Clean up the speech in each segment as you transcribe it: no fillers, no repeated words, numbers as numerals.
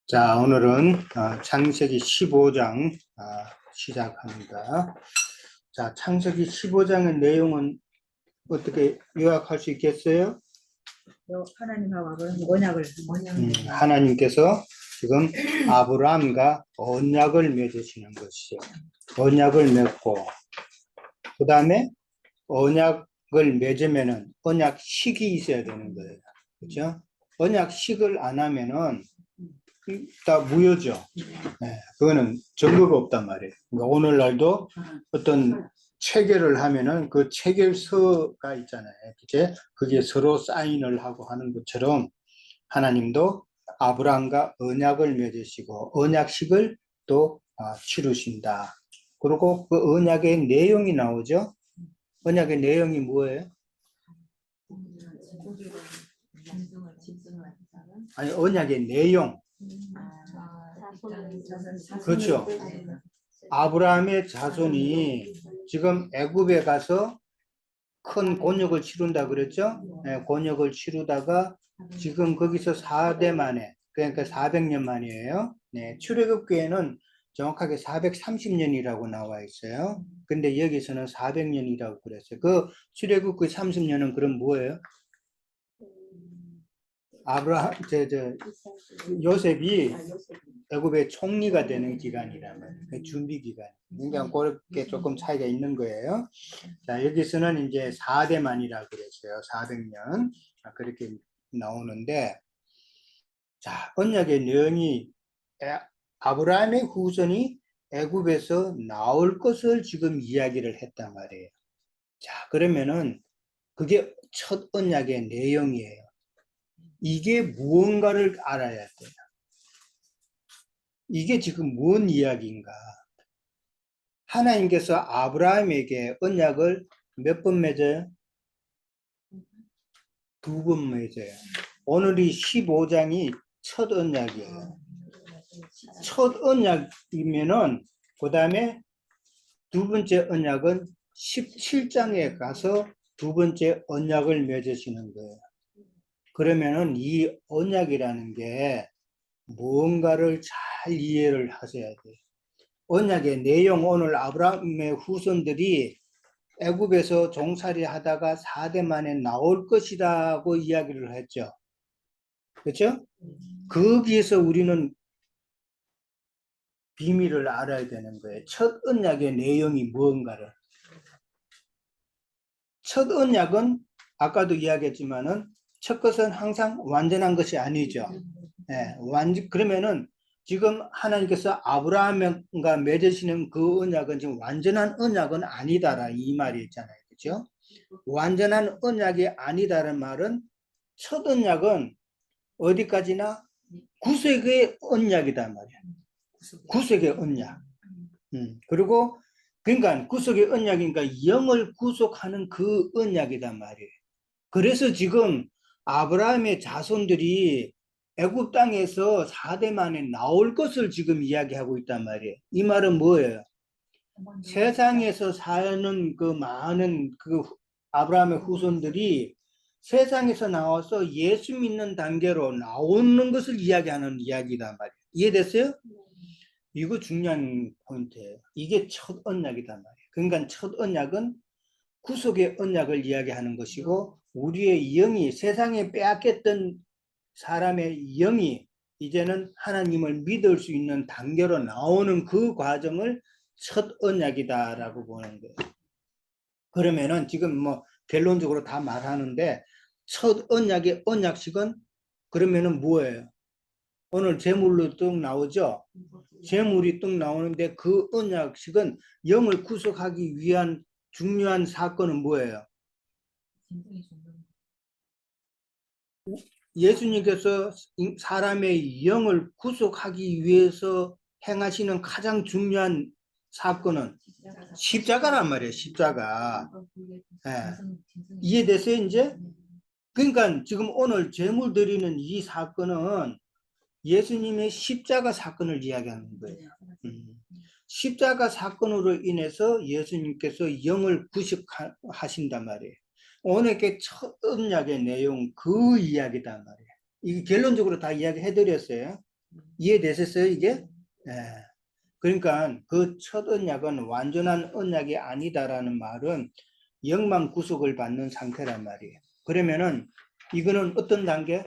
자, 오늘은 창세기 15장 시작합니다. 자, 창세기 15장의 내용은 어떻게 요약할 수 있겠어요? 하나님하고 언약을 하나님께서 지금 아브라함과 언약을 맺으시는 것이죠. 언약을 맺고 그 다음에 언약을 맺으면은 언약식이 있어야 되는 거예요. 그렇죠? 언약식을 안 하면은 다 무효죠. 네, 그거는 증거가 없단 말이에요. 그러니까 오늘날도 어떤 체결을 하면은 그 체결서가 있잖아요. 그제 그게 서로 사인을 하고 하는 것처럼 하나님도 아브라함과 언약을 맺으시고 언약식을 또 치르신다. 그리고 그 언약의 내용이 나오죠. 언약의 내용이 뭐예요? 아니, 언약의 내용. 그렇죠. 아브라함의 자손이 지금 애굽에 가서 큰 곤욕을 치른다 그랬죠. 네, 곤욕을 치르다가 지금 거기서 4대 만에, 그러니까 400년 만이에요. 네, 출애굽기에는 정확하게 430년이라고 나와 있어요. 근데 여기서는 400년이라고 그랬어요. 그 출애굽기 30년은 그럼 뭐예요? 요셉이 애굽의 총리가 되는 기간이란 말이에요. 준비 기간. 그러니까 그렇게 조금 차이가 있는 거예요. 자, 여기서는 이제 4대만이라고 그랬어요. 400년. 그렇게 나오는데, 자, 언약의 내용이 아브라함의 후손이 애굽에서 나올 것을 지금 이야기를 했단 말이에요. 자, 그러면은 그게 첫 언약의 내용이에요. 이게 무언가를 알아야 돼요. 이게 지금 무슨 이야기인가? 하나님께서 아브라함에게 언약을 몇 번 맺어요? 2번 맺어요. 오늘이 15장이 첫 언약이에요. 첫 언약이면은 그 다음에 두 번째 언약은 17장에 가서 두 번째 언약을 맺으시는 거예요. 그러면은 이 언약이라는 게 무언가를 잘 이해를 하셔야 돼요. 언약의 내용, 오늘 아브라함의 후손들이 애굽에서 종살이 하다가 4대 만에 나올 것이라고 이야기를 했죠. 그렇죠? 거기에서 우리는 비밀을 알아야 되는 거예요. 첫 언약의 내용이 무언가를. 첫 언약은 아까도 이야기했지만은 첫 것은 항상 완전한 것이 아니죠. 네, 그러면은 지금 하나님께서 아브라함과 맺으시는 그 언약은 지금 완전한 언약은 아니다라 이 말이 있잖아요. 그렇죠? 완전한 언약이 아니다라는 말은 첫 언약은 어디까지나 구속의 언약이단 말이야. 구속의 언약. 그리고 그러니까 구속의 언약이니까 영을 구속하는 그 언약이단 말이에요. 그래서 지금 아브라함의 자손들이 애굽 땅에서 4대 만에 나올 것을 지금 이야기하고 있단 말이에요. 이 말은 뭐예요? 세상에서 사는 그 많은 그 아브라함의 후손들이 세상에서 나와서 예수 믿는 단계로 나오는 것을 이야기하는 이야기단 말이에요. 이해됐어요? 이거 중요한 포인트예요. 이게 첫 언약이단 말이에요. 그러니까 첫 언약은 구속의 언약을 이야기하는 것이고 우리의 영이 세상에 빼앗겼던 사람의 영이 이제는 하나님을 믿을 수 있는 단계로 나오는 그 과정을 첫 언약이다라고 보는 거예요. 그러면은 지금 뭐 결론적으로 다 말하는데 첫 언약의 언약식은 그러면은 뭐예요? 오늘 제물로 뚝 나오죠? 제물이 뚝 나오는데 그 언약식은 영을 구속하기 위한 중요한 사건은 뭐예요? 예수님께서 사람의 영을 구속하기 위해서 행하시는 가장 중요한 사건은 십자가란 말이에요. 십자가. 네. 이해됐어요 이제? 그러니까 지금 오늘 제물 드리는 이 사건은 예수님의 십자가 사건을 이야기하는 거예요. 십자가 사건으로 인해서 예수님께서 영을 구속하신단 말이에요. 오늘 첫 언약의 내용 그 이야기단 말이에요. 이게 결론적으로 다 이야기해 드렸어요. 이해되셨어요, 이게? 예. 그러니까 그 첫 언약은 완전한 언약이 아니다라는 말은 영만 구속을 받는 상태란 말이에요. 그러면은 이거는 어떤 단계?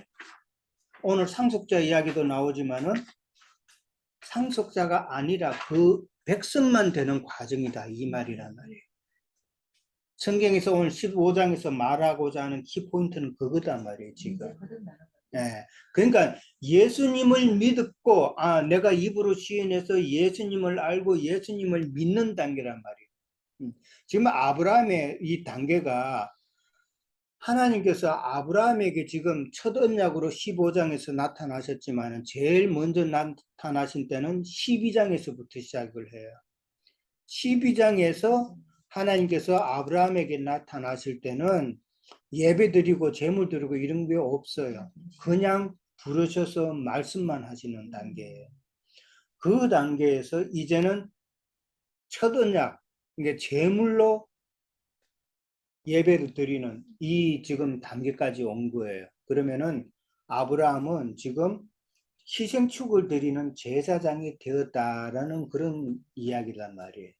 오늘 상속자 이야기도 나오지만은 상속자가 아니라 그 백성만 되는 과정이다 이 말이란 말이에요. 성경에서 오늘 15장에서 말하고자 하는 키포인트는 그거단 말이에요 지금. 예. 그러니까 예수님을 믿고 내가 입으로 시인해서 예수님을 알고 예수님을 믿는 단계란 말이에요. 지금 아브라함의 이 단계가 하나님께서 아브라함에게 지금 첫 언약으로 15장에서 나타나셨지만 제일 먼저 나타나신 때는 12장에서부터 시작을 해요. 12장에서 하나님께서 아브라함에게 나타나실 때는 예배 드리고 제물 드리고 이런 게 없어요. 그냥 부르셔서 말씀만 하시는 단계예요. 그 단계에서 이제는 첫 언약, 그러니까 제물로 예배를 드리는 이 지금 단계까지 온 거예요. 그러면은 아브라함은 지금 희생축을 드리는 제사장이 되었다라는 그런 이야기란 말이에요.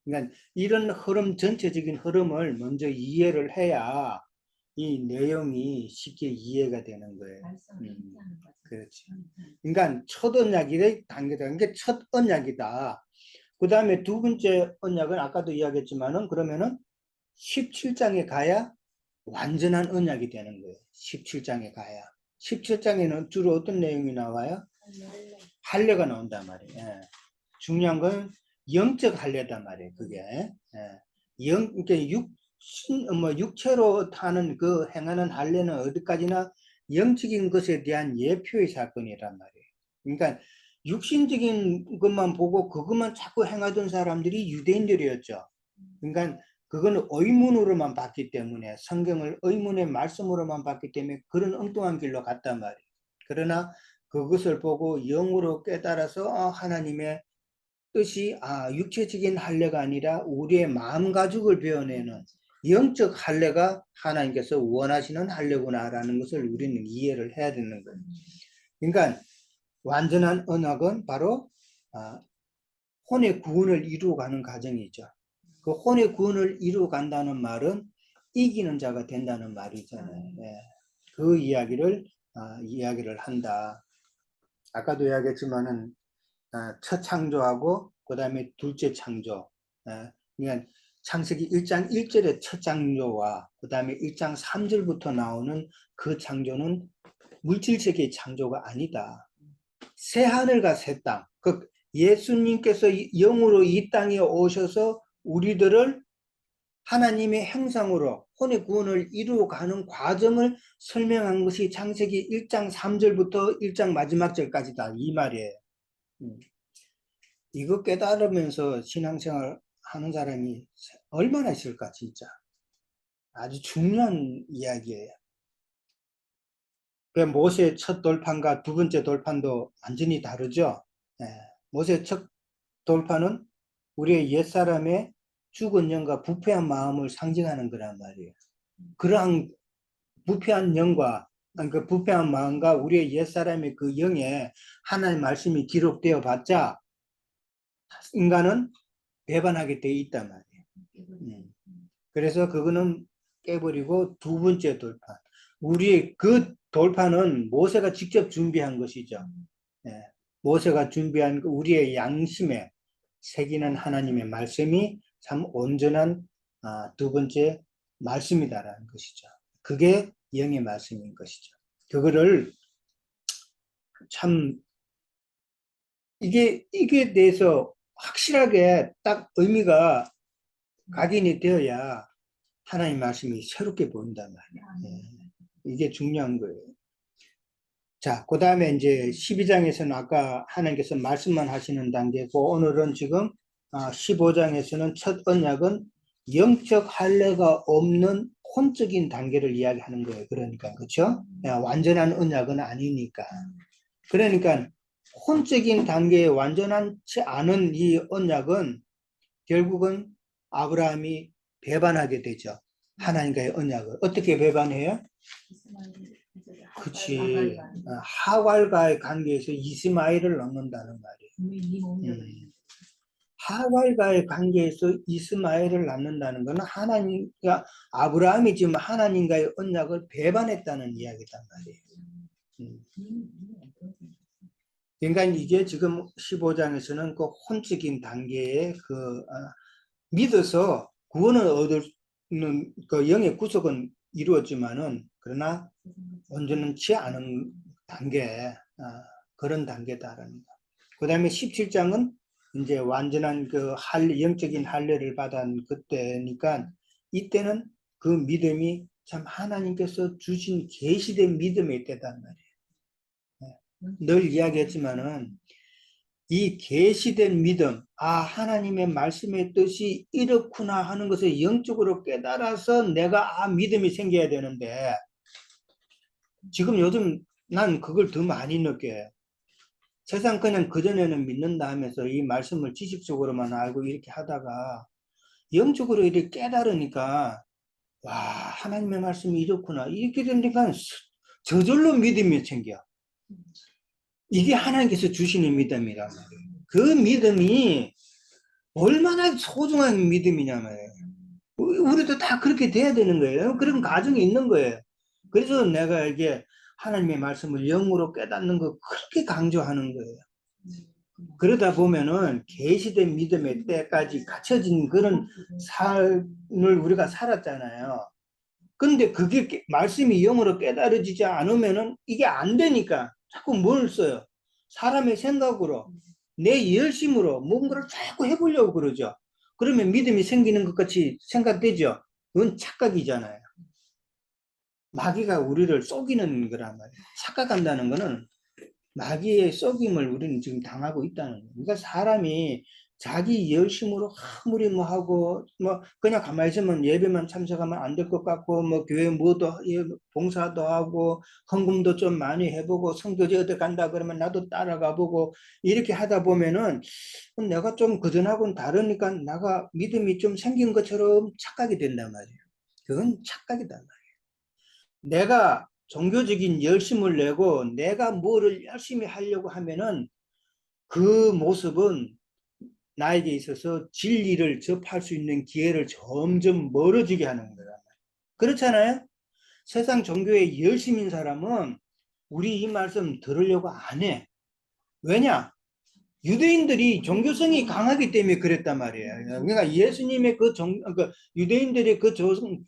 그러니까 이런 흐름, 전체적인 흐름을 먼저 이해를 해야 이 내용이 쉽게 이해가 되는 거예요. 그렇죠. 그러니까 첫 언약의 단계다. 그러니까 첫 언약이다. 그 다음에 두 번째 언약은 아까도 이야기했지만은 그러면은 17장에 가야 완전한 언약이 되는 거예요. 17장에 가야. 17장에는 주로 어떤 내용이 나와요? 할례가 나온단 말이에요. 예. 중요한 건 영적 할례단 말이에요. 그게. 예. 그러니까 육체로 타는 그 행하는 할례는 어디까지나 영적인 것에 대한 예표의 사건이란 말이에요. 그러니까 육신적인 것만 보고 그것만 자꾸 행하던 사람들이 유대인들이었죠. 그러니까 그거는 의문으로만 봤기 때문에 성경을 의문의 말씀으로만 봤기 때문에 그런 엉뚱한 길로 갔단 말이에요. 그러나 그것을 보고 영으로 깨달아서 하나님의 뜻이 육체적인 할례가 아니라 우리의 마음 가죽을 베어내는 영적 할례가 하나님께서 원하시는 할례구나라는 것을 우리는 이해를 해야 되는 거예요. 그러니까 완전한 언약은 바로 혼의 구원을 이루어가는 과정이죠. 그 혼의 구원을 이루어간다는 말은 이기는 자가 된다는 말이잖아요. 예. 그 이야기를 한다. 아까도 이야기했지만은 첫 창조하고 그 다음에 둘째 창조. 그러니까 창세기 1장 1절의 첫 창조와 그 다음에 1장 3절부터 나오는 그 창조는 물질세계의 창조가 아니다. 새 하늘과 새 땅. 그 예수님께서 영으로 이 땅에 오셔서 우리들을 하나님의 형상으로 혼의 구원을 이루어가는 과정을 설명한 것이 창세기 1장 3절부터 1장 마지막 절까지다 이 말이에요. 이거 깨달으면서 신앙생활 하는 사람이 얼마나 있을까 진짜. 아주 중요한 이야기예요. 그 모세의 첫 돌판과 두 번째 돌판도 완전히 다르죠. 모세의 첫 돌판은 우리의 옛사람의 죽은 영과 부패한 마음을 상징하는 거란 말이에요. 그러한 부패한 영과 그 부패한 마음과 우리의 옛사람의 그 영에 하나님의 말씀이 기록되어 봤자 인간은 배반하게 돼 있단 말이에요. 그래서 그거는 깨버리고 두 번째 돌판. 우리의 그 돌판은 모세가 직접 준비한 것이죠. 모세가 준비한 우리의 양심에 새기는 하나님의 말씀이 참 온전한 두 번째 말씀이다라는 것이죠. 그게 영의 말씀인 것이죠. 그거를 참 이게 대해서 확실하게 딱 의미가 각인이 되어야 하나님 말씀이 새롭게 보인단 말이에요. 이게 중요한 거예요. 자, 그 다음에 이제 12장에서는 아까 하나님께서 말씀만 하시는 단계고, 오늘은 지금 15장에서는 첫 언약은 영적 할례가 없는 혼적인 단계를 이야기하는 거예요. 그러니까, 그렇죠? 완전한 언약은 아니니까. 그러니까 혼적인 단계에 완전하지 않은 이 언약은 결국은 아브라함이 배반하게 되죠. 하나님과의 언약을. 어떻게 배반해요? 그치. 하갈과. 하갈과의 관계에서 이스마엘을 낳는다는 말이에요. 하갈과의 관계에서 이스마엘을 낳는다는 것은 하나님과 아브라함이 지금 하나님과의 언약을 배반했다는 이야기단 말이에요. 그러니까 이게 지금 15장에서는 그 혼적인 단계의 믿어서 구원을 얻는 그 영의 구속은 이루었지만은 그러나 온전치 않은 단계, 그런 단계다라는 거. 그 다음에 17장은 이제 완전한 영적인 할례를 받은 그때니까 이때는 그 믿음이 참 하나님께서 주신 계시된 믿음의 때단 말이에요. 늘 이야기했지만은 이 계시된 믿음, 하나님의 말씀의 뜻이 이렇구나 하는 것을 영적으로 깨달아서 내가 믿음이 생겨야 되는데 지금 요즘 난 그걸 더 많이 느껴요. 세상 그냥 그전에는 믿는다 하면서 이 말씀을 지식적으로만 알고 이렇게 하다가 영적으로 이렇게 깨달으니까 와, 하나님의 말씀이 이렇구나. 이렇게 되니까 저절로 믿음이 생겨. 이게 하나님께서 주시는 믿음이란 말이에요. 그 믿음이 얼마나 소중한 믿음이냐 말이에요. 우리도 다 그렇게 돼야 되는 거예요. 그런 과정이 있는 거예요. 그래서 내가 이게 하나님의 말씀을 영으로 깨닫는 거 그렇게 강조하는 거예요. 그러다 보면은 계시된 믿음의 때까지 갖춰진 그런 삶을 우리가 살았잖아요. 근데 그게 말씀이 영으로 깨달아지지 않으면은 이게 안 되니까 자꾸 뭘 써요? 사람의 생각으로 내 열심으로 뭔가를 자꾸 해보려고 그러죠. 그러면 믿음이 생기는 것 같이 생각되죠. 그건 착각이잖아요. 마귀가 우리를 속이는 거란 말이에요. 착각한다는 거는 마귀의 속임을 우리는 지금 당하고 있다는 거예요. 그러니까 사람이 자기 열심으로 아무리 뭐 하고 뭐 그냥 가만히 있으면 예배만 참석하면 안 될 것 같고 뭐 교회 뭐도 봉사도 하고 헌금도 좀 많이 해보고 성교제 어디 간다 그러면 나도 따라가 보고 이렇게 하다 보면은 내가 좀 그전하고는 다르니까 내가 믿음이 좀 생긴 것처럼 착각이 된단 말이에요. 그건 착각이단 말이에요. 내가 종교적인 열심을 내고 내가 뭐를 열심히 하려고 하면은 그 모습은 나에게 있어서 진리를 접할 수 있는 기회를 점점 멀어지게 하는 거야. 그렇잖아요? 세상 종교에 열심인 사람은 우리 이 말씀 들으려고 안 해. 왜냐? 유대인들이 종교성이 강하기 때문에 그랬단 말이에요. 그러니까 예수님의 유대인들의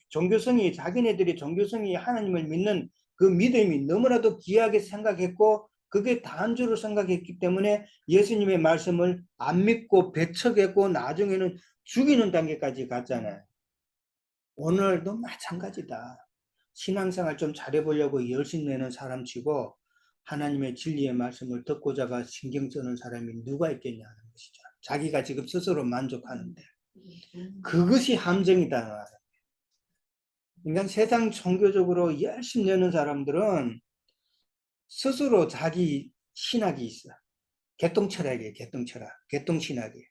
종교성이, 자기네들의 종교성이 하나님을 믿는 그 믿음이 너무나도 귀하게 생각했고, 그게 다한 줄로 생각했기 때문에 예수님의 말씀을 안 믿고 배척했고, 나중에는 죽이는 단계까지 갔잖아요. 오늘도 마찬가지다. 신앙생활 좀 잘해보려고 열심히 내는 사람 치고, 하나님의 진리의 말씀을 듣고자가 신경 쓰는 사람이 누가 있겠냐는 것이죠. 자기가 지금 스스로 만족하는데. 그것이 함정이다. 그러니까 세상 종교적으로 열심히 내는 사람들은 스스로 자기 신학이 있어. 개똥철학이에요. 개똥철학. 개똥신학이.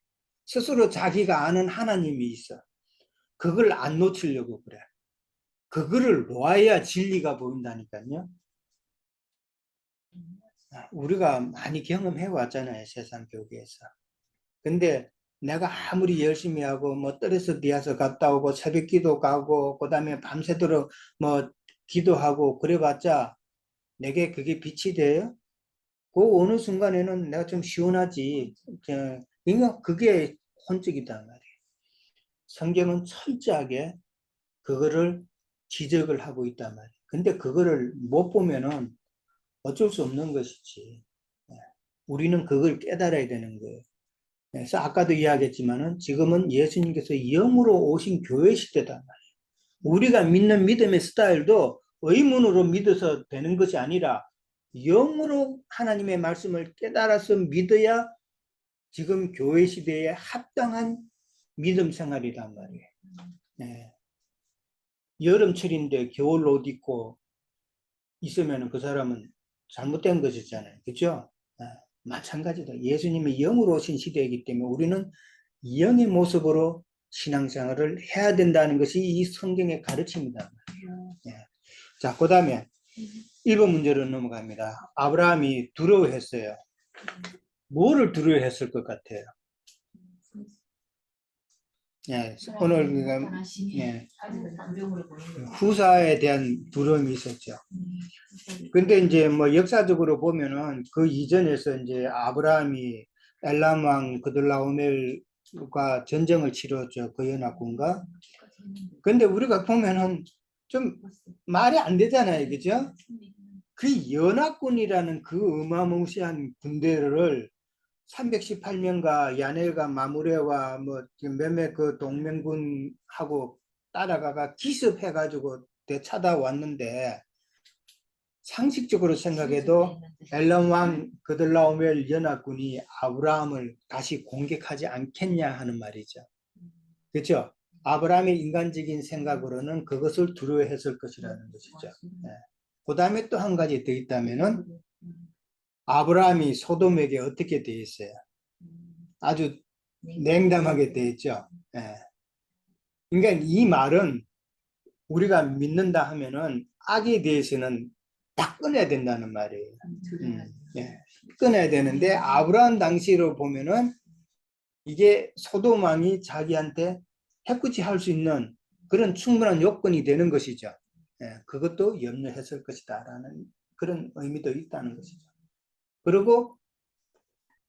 스스로 자기가 아는 하나님이 있어. 그걸 안 놓치려고 그래. 그거를 놓아야 진리가 보인다니까요. 우리가 많이 경험해 왔잖아요. 세상 교계에서. 근데 내가 아무리 열심히 하고 뭐 떨어서 비아서 갔다 오고 새벽 기도 가고 그다음에 밤새도록 뭐 기도하고 그래봤자 내게 그게 빛이 돼요? 그 어느 순간에는 내가 좀 시원하지. 그러니까 그게 혼적이단 말이에요. 성경은 철저하게 그거를 지적을 하고 있단 말이에요. 근데 그거를 못 보면은 어쩔 수 없는 것이지. 우리는 그걸 깨달아야 되는 거예요. 그래서 아까도 이야기했지만은 지금은 예수님께서 영으로 오신 교회 시대단 말이에요. 우리가 믿는 믿음의 스타일도 의문으로 믿어서 되는 것이 아니라 영으로 하나님의 말씀을 깨달아서 믿어야 지금 교회 시대에 합당한 믿음 생활이란 말이에요. 네. 여름철인데 겨울 옷 입고 있으면 그 사람은 잘못된 것이잖아요. 그렇죠? 마찬가지다. 예수님이 영으로 오신 시대이기 때문에 우리는 영의 모습으로 신앙생활을 해야 된다는 것이 이 성경의 가르침이다. 자, 그 다음에 1번 문제로 넘어갑니다. 아브라함이 두려워했어요. 뭐를 두려워했을 것 같아요? 예, 오늘 예, 후사에 대한 두려움이 있었죠. 근데 이제 뭐 역사적으로 보면은 그 이전에서 이제 아브라함이 엘람 왕 그들라오멜과 전쟁을 치렀죠. 그 연합군과. 근데 우리가 보면은 좀 말이 안 되잖아요. 그죠? 그 연합군이라는 그 어마무시한 군대를 318명과 야넬과 마무레와 뭐 몇몇 그 동맹군하고 따라가가 기습해가지고 되찾아왔는데 상식적으로 생각해도 엘람 왕 그들라오멜 연합군이 아브라함을 다시 공격하지 않겠냐 하는 말이죠. 그렇죠? 아브라함의 인간적인 생각으로는 그것을 두려워했을 것이라는 것이죠. 네. 그 다음에 또 한 가지 더 있다면은 아브라함이 소돔에게 어떻게 돼 있어요? 아주 냉담하게 돼 있죠. 예. 그러니까 이 말은 우리가 믿는다 하면은 악에 대해서는 다 끊어야 된다는 말이에요. 예. 끊어야 되는데 아브라함 당시로 보면은 이게 소돔 왕이 자기한테 해코지 할 수 있는 그런 충분한 요건이 되는 것이죠. 예. 그것도 염려했을 것이다라는 그런 의미도 있다는 것이죠. 그리고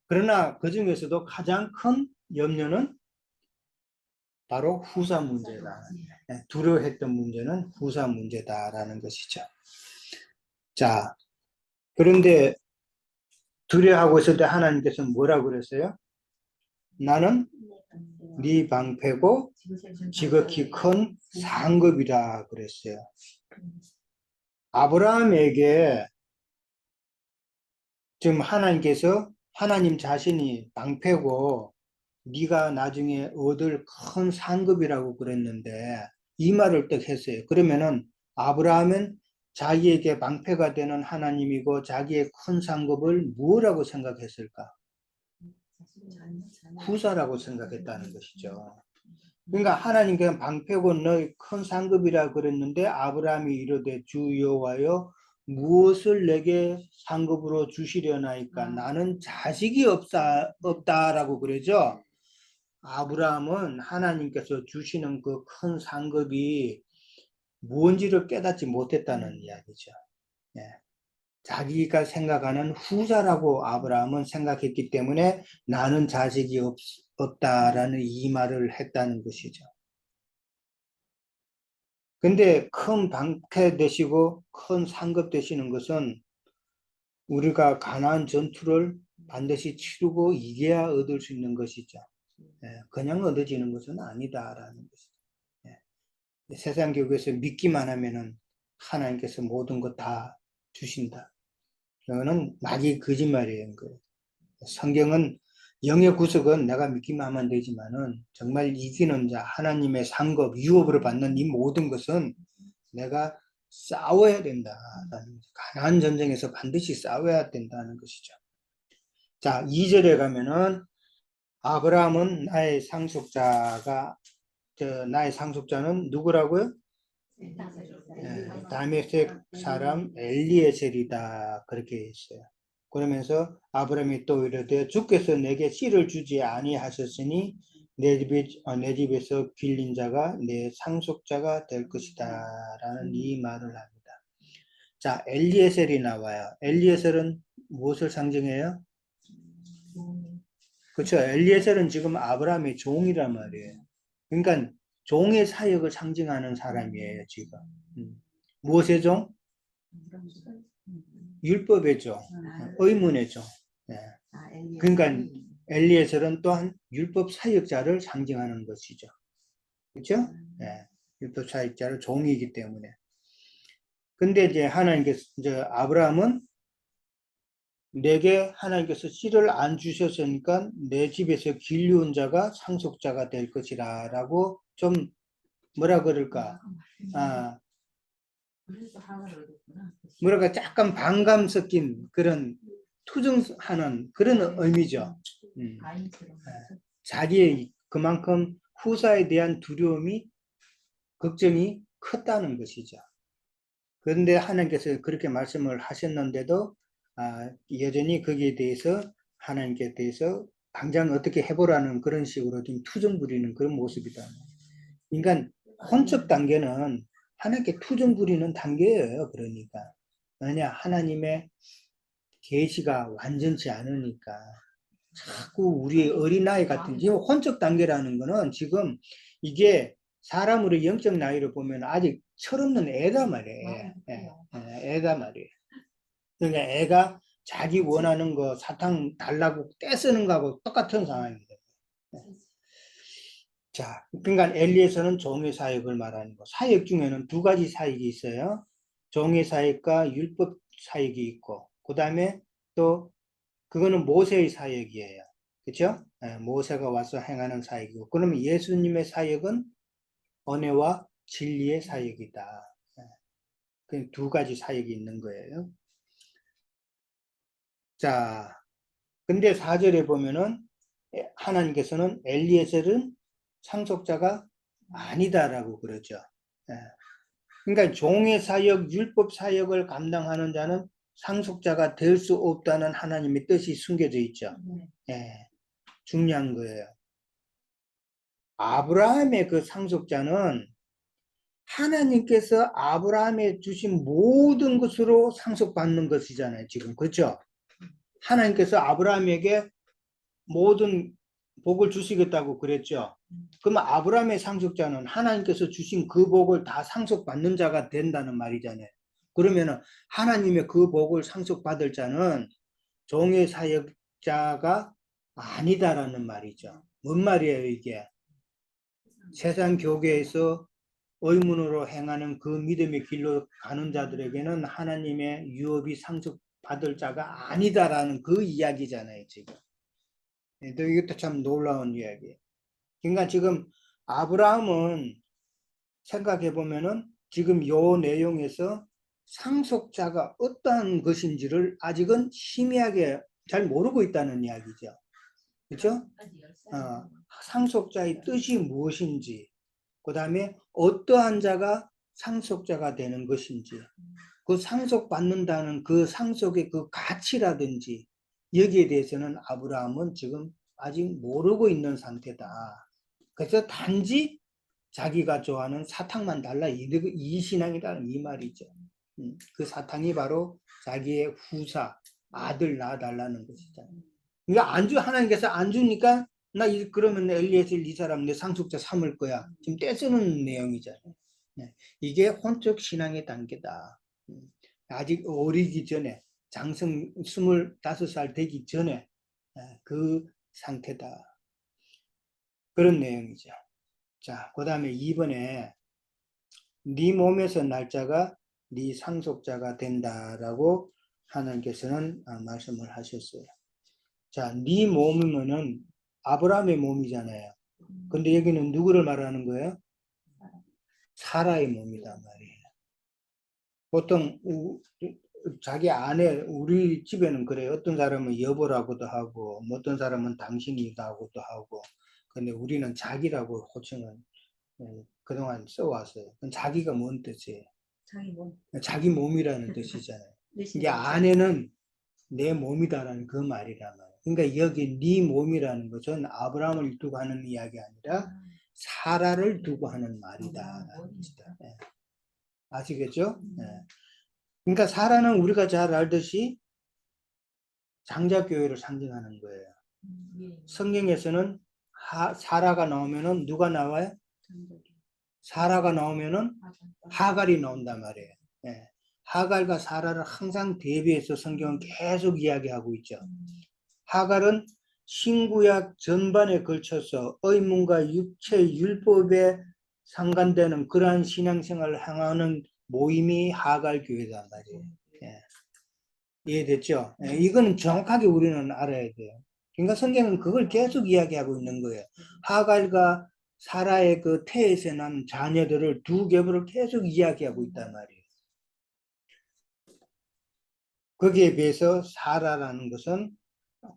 그러나 그 중에서도 가장 큰 염려는 바로 후사 문제다. 두려워했던 문제는 후사 문제다라는 것이죠. 자, 그런데 두려워하고 있을 때 하나님께서 뭐라고 그랬어요? 나는 네 방패고 지극히 큰 상급이라 그랬어요. 아브라함에게 지금 하나님께서 하나님 자신이 방패고 네가 나중에 얻을 큰 상급이라고 그랬는데 이 말을 딱 했어요. 그러면은 아브라함은 자기에게 방패가 되는 하나님이고 자기의 큰 상급을 뭐라고 생각했을까? 후사라고 생각했다는 것이죠. 그러니까 하나님께서 방패고 너의 큰 상급이라 그랬는데 아브라함이 이르되 주 여호와여 무엇을 내게 상급으로 주시려나이까 나는 자식이 없다라고 그러죠. 아브라함은 하나님께서 주시는 그 큰 상급이 뭔지를 깨닫지 못했다는 이야기죠. 예. 자기가 생각하는 후사라고 아브라함은 생각했기 때문에 나는 자식이 없다라는 이 말을 했다는 것이죠. 근데 큰 방패 되시고 큰 상급 되시는 것은 우리가 가나안 전투를 반드시 치르고 이겨야 얻을 수 있는 것이죠. 그냥 얻어지는 것은 아니다라는 것이죠. 세상 교육에서 믿기만 하면은 하나님께서 모든 것 다 주신다. 이거는 마귀 거짓말이에요. 성경은 영의 구속은 내가 믿기만 하면 되지만은 정말 이기는 자, 하나님의 상급, 유업으로 받는 이 모든 것은 내가 싸워야 된다. 가나안 전쟁에서 반드시 싸워야 된다는 것이죠. 자, 2절에 가면은 아브라함은 나의 상속자는 누구라고요? 다메섹 사람 엘리에셀이다. 그렇게 했어요. 그러면서 아브라함이 또 이르되 주께서 내게 씨를 주지 아니하셨으니 내 집에서 길린 자가 내 상속자가 될 것이다. 라는 이 말을 합니다. 자, 엘리에셀이 나와요. 엘리에셀은 무엇을 상징해요? 그렇죠. 엘리에셀은 지금 아브라함의 종이란 말이에요. 그러니까 종의 사역을 상징하는 사람이에요, 지금. 무엇의 종? 율법의 종, 의문의 종. 그러니까 엘리에셀은 또한 율법 사역자를 상징하는 것이죠. 그렇죠? 율법 사역자를 종이기 때문에. 근데 이제 아브라함은 내게 하나님께서 씨를 안 주셨으니까 내 집에서 길리운 자가 상속자가 될 것이라 라고 좀 뭐라 그럴까 뭐랄까 약간 반감 섞인 그런 투정하는 그런 의미죠. 자기의 그만큼 후사에 대한 두려움이 걱정이 컸다는 것이죠. 그런데 하나님께서 그렇게 말씀을 하셨는데도 여전히 거기에 대해서 하나님께 대해서 당장 어떻게 해보라는 그런 식으로 좀 투정 부리는 그런 모습이다. 그러니까 혼적 단계는 하나님께 투정 부리는 단계예요. 그러니까 왜냐 하나님의 계시가 완전치 않으니까 자꾸 우리 어린아이 같은 지금 혼적 단계라는 거는 지금 이게 사람으로 영적 나이를 보면 아직 철없는 애다 말이에요. 애다 말이에요. 그러니까 애가 자기 원하는 거 사탕 달라고 떼쓰는 거하고 똑같은 상황입니다. 자, 그러니까 엘리에서는 종의 사역을 말하는 거. 사역 중에는 두 가지 사역이 있어요. 종의 사역과 율법 사역이 있고, 그 다음에 또 그거는 모세의 사역이에요. 그렇죠? 모세가 와서 행하는 사역이고, 그러면 예수님의 사역은 은혜와 진리의 사역이다. 그 두 가지 사역이 있는 거예요. 자, 근데 4절에 보면은 하나님께서는 엘리에셀은 상속자가 아니다라고 그러죠. 그러니까 종의 사역, 율법 사역을 감당하는 자는 상속자가 될 수 없다는 하나님의 뜻이 숨겨져 있죠. 중요한 거예요. 아브라함의 그 상속자는 하나님께서 아브라함에 주신 모든 것으로 상속받는 것이잖아요. 지금 그렇죠? 하나님께서 아브라함에게 모든 복을 주시겠다고 그랬죠. 그러면 아브라함의 상속자는 하나님께서 주신 그 복을 다 상속받는 자가 된다는 말이잖아요. 그러면 하나님의 그 복을 상속받을 자는 종의 사역자가 아니다라는 말이죠. 뭔 말이에요 이게? 세상 교계에서 의문으로 행하는 그 믿음의 길로 가는 자들에게는 하나님의 유업이 상속받을 자가 아니다라는 그 이야기잖아요 지금. 이것도 참 놀라운 이야기예요. 그러니까 지금 아브라함은 생각해 보면은 지금 요 내용에서 상속자가 어떠한 것인지를 아직은 희미하게 잘 모르고 있다는 이야기죠. 그렇죠? 상속자의 뜻이 무엇인지, 그 다음에 어떠한 자가 상속자가 되는 것인지, 그 상속받는다는 그 상속의 그 가치라든지 여기에 대해서는 아브라함은 지금 아직 모르고 있는 상태다. 그래서 단지 자기가 좋아하는 사탕만 달라 이 신앙이라는 이 말이죠. 그 사탕이 바로 자기의 후사 아들 낳아달라는 것이잖아요. 그러니까 하나님께서 안 주니까 그러면 엘리에셀 이 사람 내 상속자 삼을 거야. 지금 떼쓰는 내용이잖아요. 이게 혼적 신앙의 단계다. 아직 어리기 전에 장성 25살 되기 전에 그 상태다. 그런 내용이죠. 자, 그 다음에 2번에 네 몸에서 날짜가 네 상속자가 된다라고 하나님께서는 말씀을 하셨어요. 자, 네 몸이면은 아브라함의 몸이잖아요. 근데 여기는 누구를 말하는 거예요? 사라의 몸이다 말이에요. 보통 자기 아내 우리 집에는 그래요. 어떤 사람은 여보라고도 하고 어떤 사람은 당신이라고도 하고 근데 우리는 자기라고 호칭을 그동안 써왔어요. 그럼 자기가 뭔 뜻이에요? 자기 몸. 자기 몸이라는 뜻이잖아요. 이게 아내는 내 몸이다라는 그 말이란 말이에요. 그러니까 여기 네 몸이라는 것은 아브라함을 두고 하는 이야기 아니라 사라를 두고 하는 말이다라는 것이다. 아시겠죠? 그러니까 사라는 우리가 잘 알듯이 장자교회를 상징하는 거예요. 성경에서는 사라가 나오면은 누가 나와요? 사라가 나오면은 하갈이 나온단 말이에요. 하갈과 사라를 항상 대비해서 성경은 계속 이야기하고 있죠. 하갈은 신구약 전반에 걸쳐서 의문과 육체 율법에 상관되는 그러한 신앙생활을 향하는 모임이 하갈 교회단 말이에요. 이해됐죠? 이거는 정확하게 우리는 알아야 돼요. 그러니까 성경은 그걸 계속 이야기하고 있는 거예요. 하갈과 사라의 그 태에서 난 자녀들을 두 계보를 계속 이야기하고 있단 말이에요. 거기에 비해서 사라라는 것은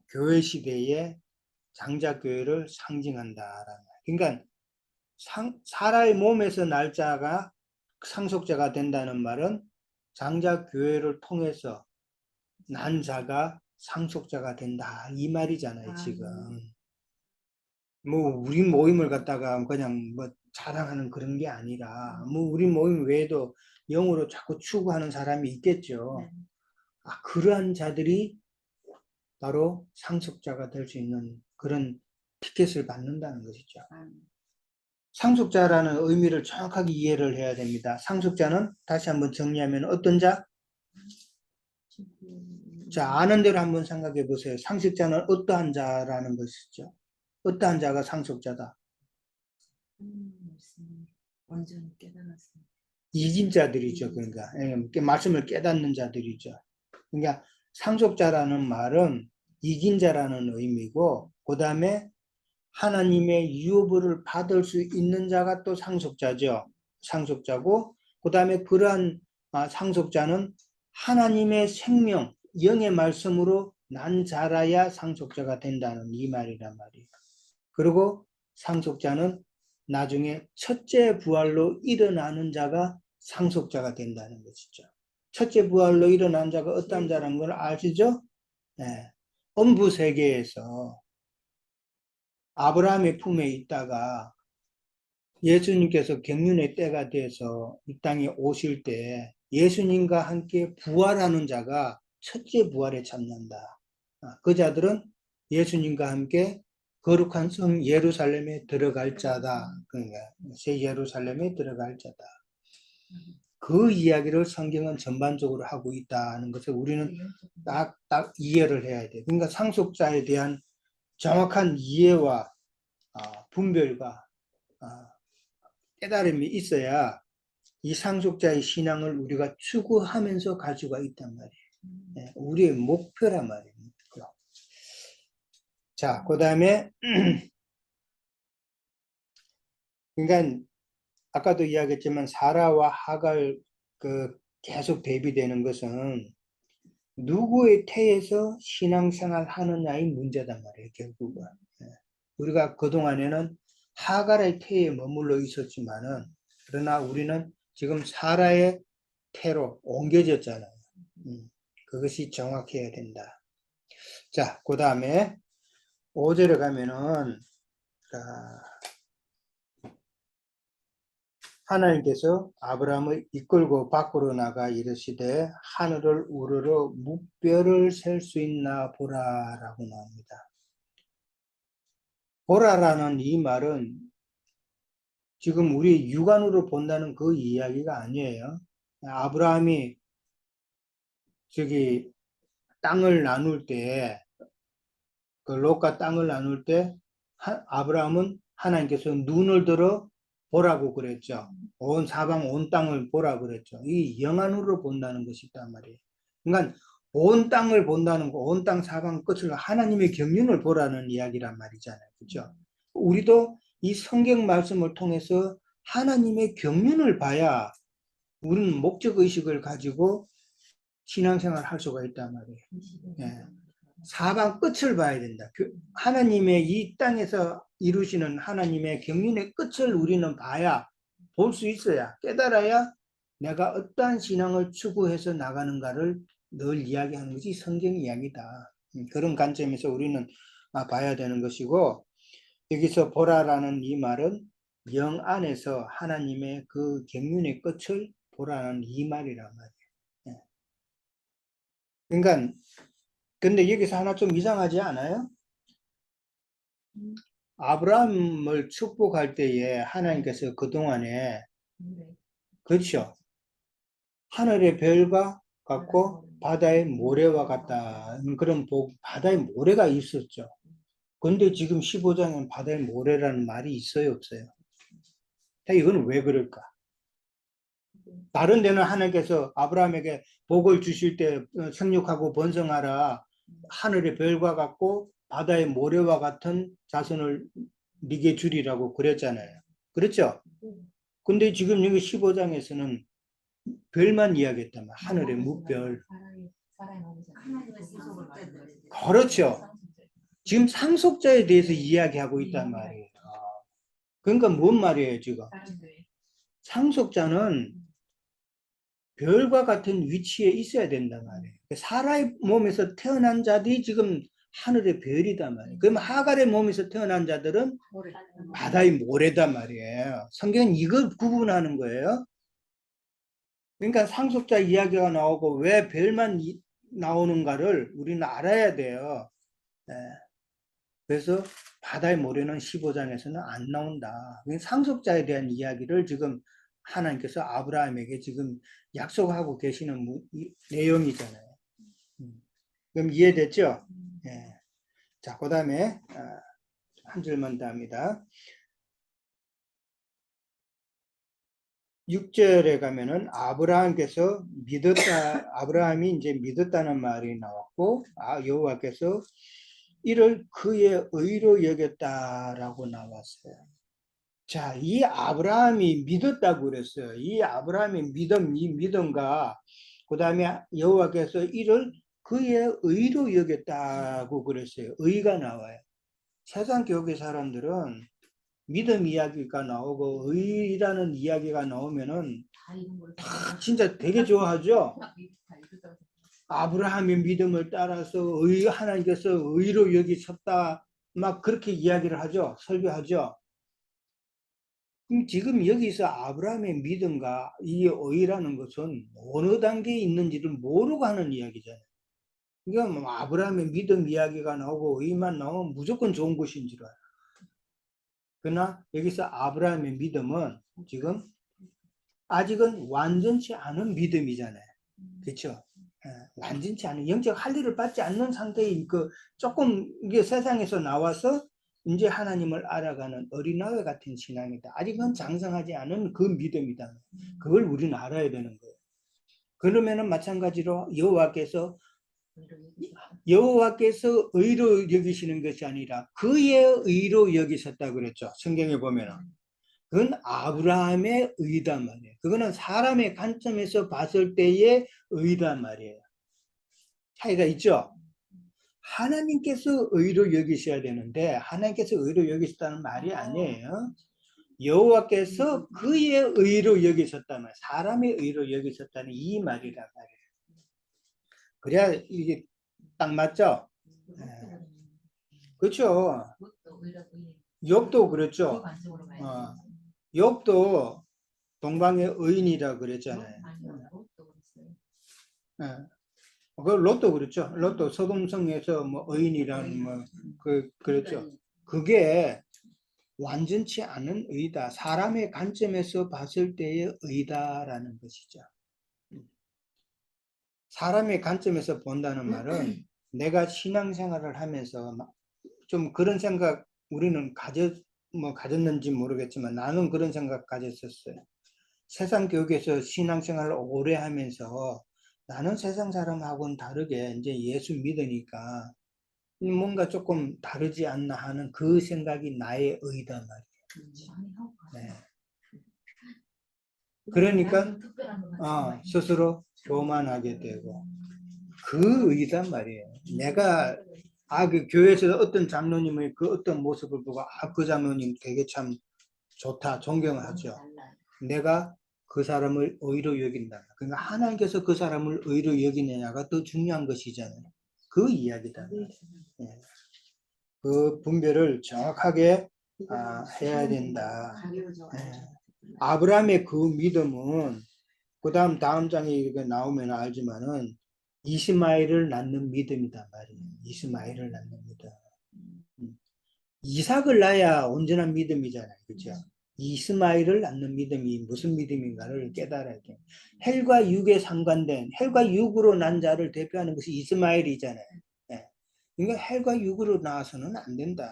교회 시대의 장자교회를 상징한다라는 거예요. 그러니까 사라의 몸에서 날짜가 상속자가 된다는 말은 장자 교회를 통해서 난 자가 상속자가 된다 이 말이잖아요. 지금 뭐 우리 모임을 갖다가 그냥 뭐 자랑하는 그런 게 아니라 뭐 우리 모임 외에도 영으로 자꾸 추구하는 사람이 있겠죠. 네. 그러한 자들이 바로 상속자가 될 수 있는 그런 티켓을 받는다는 것이죠. 상속자라는 의미를 정확하게 이해를 해야 됩니다. 상속자는 다시 한번 정리하면 어떤 자? 자, 아는 대로 한번 생각해 보세요. 상속자는 어떠한 자라는 것이죠? 어떠한 자가 상속자다? 완전히 깨달았습니다. 이긴 자들이죠. 그러니까 말씀을 깨닫는 자들이죠. 그러니까 상속자라는 말은 이긴 자라는 의미고, 그 다음에 하나님의 유업을 받을 수 있는 자가 또 상속자죠. 상속자고, 그 다음에 그러한 상속자는 하나님의 생명, 영의 말씀으로 난 자라야 상속자가 된다는 이 말이란 말이에요. 그리고 상속자는 나중에 첫째 부활로 일어나는 자가 상속자가 된다는 것이죠. 첫째 부활로 일어난 자가 어떤 자라는 걸 아시죠? 네. 음부 세계에서 아브라함의 품에 있다가 예수님께서 경륜의 때가 돼서 이 땅에 오실 때 예수님과 함께 부활하는 자가 첫째 부활에 참는다. 그 자들은 예수님과 함께 거룩한 성 예루살렘에 들어갈 자다. 그러니까 새 예루살렘에 들어갈 자다. 그 이야기를 성경은 전반적으로 하고 있다는 것을 우리는 딱 이해를 해야 돼요. 그러니까 상속자에 대한 정확한 이해와 분별과 깨달음이 있어야 이 상속자의 신앙을 우리가 추구하면서 가지고 있단 말이에요. 우리의 목표란 말이에요. 목표. 자, 그 다음에 그러니까 아까도 이야기했지만 사라와 하갈 계속 대비되는 것은 누구의 태에서 신앙생활 하느냐의 문제단 말이에요. 결국은 우리가 그동안에는 하갈의 태에 머물러 있었지만은 그러나 우리는 지금 사라의 태로 옮겨졌잖아요. 그것이 정확해야 된다. 자, 그 다음에 5절에 가면은 하나님께서 아브라함을 이끌고 밖으로 나가 이르시되 하늘을 우러러 묵별을 셀 수 있나 보라라고 나옵니다. 보라라는 이 말은 지금 우리 육안으로 본다는 그 이야기가 아니에요. 아브라함이 저기 땅을 나눌 때, 그 롯과 땅을 나눌 때 아브라함은 하나님께서 눈을 들어 보라고 그랬죠. 온 사방 온 땅을 보라 그랬죠. 이 영안으로 본다는 것이 있단 말이에요. 그러니까 온 땅을 본다는 거, 온 땅 사방 끝을 하나님의 경륜을 보라는 이야기란 말이잖아요. 그렇죠? 우리도 이 성경 말씀을 통해서 하나님의 경륜을 봐야 우리는 목적 의식을 가지고 신앙생활을 할 수가 있단 말이에요. 예. 사방 끝을 봐야 된다. 하나님의 이 땅에서 이루시는 하나님의 경륜의 끝을 우리는 봐야, 볼 수 있어야, 깨달아야 내가 어떠한 신앙을 추구해서 나가는가를 늘 이야기하는 것이 성경 이야기다. 그런 관점에서 우리는 봐야 되는 것이고, 여기서 보라라는 이 말은 영 안에서 하나님의 그 경륜의 끝을 보라는 이 말이란 말이에요. 그러니까 근데 여기서 하나 좀 이상하지 않아요? 아브라함을 축복할 때에 하나님께서 그동안에 그렇죠. 하늘의 별과 같고 바다의 모래와 같다. 그런 바다의 모래가 있었죠. 근데 지금 15장에는 바다의 모래라는 말이 있어요, 없어요? 이건 왜 그럴까? 다른 데는 하나님께서 아브라함에게 복을 주실 때 생육하고 번성하라, 하늘의 별과 같고 바다의 모래와 같은 자손을 네게 주리라고 그랬잖아요. 그렇죠? 근데 지금 여기 15장에서는 별만 이야기했단 말이에요. 하늘의 묵별. 그렇죠. 지금 상속자에 대해서 이야기하고 있단 말이에요. 그러니까 뭔 말이에요, 지금? 상속자는 별과 같은 위치에 있어야 된단 말이에요. 사라의 몸에서 태어난 자들이 지금 하늘의 별이단 말이에요. 그럼 하갈의 몸에서 태어난 자들은 바다의 모래단 말이에요. 성경은 이걸 구분하는 거예요. 그러니까 상속자 이야기가 나오고 왜 별만 나오는가를 우리는 알아야 돼요. 네. 그래서 바다의 모래는 15장에서는 안 나온다. 상속자에 대한 이야기를 지금 하나님께서 아브라함에게 지금 약속하고 계시는 내용이잖아요. 그럼 이해됐죠? 예. 자, 그 다음에 한 줄만 더 합니다. 6절에 가면은 아브라함께서 믿었다, 아브라함이 이제 믿었다는 말이 나왔고, 여호와께서 이를 그의 의로 여겼다라고 나왔어요. 자, 이 아브라함이 믿었다고 그랬어요. 이 아브라함의 믿음, 이 믿음과 그 다음에 여호와께서 이를 그의 의로 여겼다고 그랬어요. 의가 나와요. 세상 교회 사람들은 믿음 이야기가 나오고 의라는 이야기가 나오면은 진짜 되게 좋아하죠. 아브라함의 믿음을 따라서 하나님께서 의로 여기셨다 막 그렇게 이야기를 하죠. 설교하죠. 지금 여기서 아브라함의 믿음과 이 의라는 것은 어느 단계에 있는지를 모르고 하는 이야기잖아요. 그러니까 뭐 아브라함의 믿음 이야기가 나오고 의만 나오면 무조건 좋은 것인 줄 알아요. 그러나 여기서 아브라함의 믿음은 지금 아직은 완전치 않은 믿음이잖아요. 그렇죠? 완전치 않은 영적 할례를 받지 않는 상태인 조금 이게 세상에서 나와서 이제 하나님을 알아가는 어린아이 같은 신앙이다. 아직은 장성하지 않은 그 믿음이다. 그걸 우리는 알아야 되는 거예요. 그러면은 마찬가지로 여호와께서 의로 여기시는 것이 아니라 그의 의로 여기셨다 그랬죠. 성경에 보면은. 그건 아브라함의 의단 말이에요. 그거는 사람의 관점에서 봤을 때의 의단 말이에요. 차이가 있죠? 하나님께서 의로 여기셔야 되는데 하나님께서 의로 여기셨다는 말이 아니에요. 여호와께서 그의 의로 여기셨다는 사람의 의로 여기셨다는 이 말이란 말이에요. 그래야 이게 딱 맞죠? 네. 그렇죠. 욥도 그렇죠. 욥도 동방의 의인이라 그랬잖아요. 네. 그 롯도 그렇죠. 롯도 서동성에서 뭐 의인이란 뭐 그랬죠. 그게 완전치 않은 의다. 사람의 관점에서 봤을 때의 의다라는 것이죠. 사람의 관점에서 본다는 말은 내가 신앙생활을 하면서 좀 그런 생각 우리는 가졌는지 모르겠지만 나는 그런 생각 가졌었어요. 세상 교육에서 신앙생활을 오래 하면서 나는 세상 사람하고는 다르게 이제 예수 믿으니까 뭔가 조금 다르지 않나 하는 그 생각이 나의 의단 말이에요. 네. 그러니까 스스로 교만하게 되고 그 의단 말이에요. 내가 그 교회에서 어떤 장로님의 그 어떤 모습을 보고 그 장로님 되게 참 좋다 존경하죠. 내가 그 사람을 의로 여긴다. 그러니까 하나님께서 그 사람을 의로 여기느냐가 더 중요한 것이잖아요. 그 이야기다. 네. 그 분별을 정확하게 해야 된다. 네. 아브라함의 그 믿음은 다음 장에 이렇게 나오면 알지만은 이스마엘을 낳는 믿음이다 말이에요. 이스마엘을 낳는 믿음. 이삭을 낳아야 온전한 믿음이잖아요. 그렇죠? 이스마엘을 낳는 믿음이 무슨 믿음인가를 깨달아야 돼요. 헬과 육에 상관된 헬과 육으로 난 자를 대표하는 것이 이스마엘이잖아요. 네. 그러니까 헬과 육으로 나와서는 안 된다.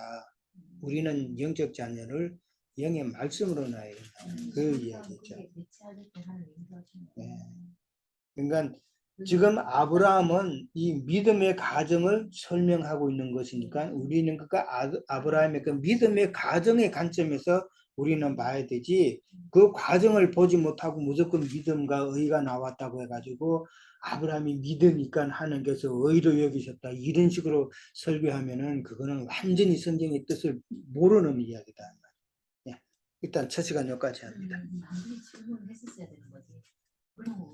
우리는 영적 자녀를 영의 말씀으로 낳아야 된다. 그 이야기죠. 네. 그러니까 지금 아브라함은 이 믿음의 가정을 설명하고 있는 것이니까 우리는 아브라함의 그 믿음의 가정의 관점에서 우리는 봐야 되지 그 과정을 보지 못하고 무조건 믿음과 의가 나왔다고 해가지고 아브라함이 믿으니까 하나님께서 의로 여기셨다 이런 식으로 설교하면은 그거는 완전히 성경의 뜻을 모르는 이야기다. 예. 일단 첫 시간 여기까지 합니다.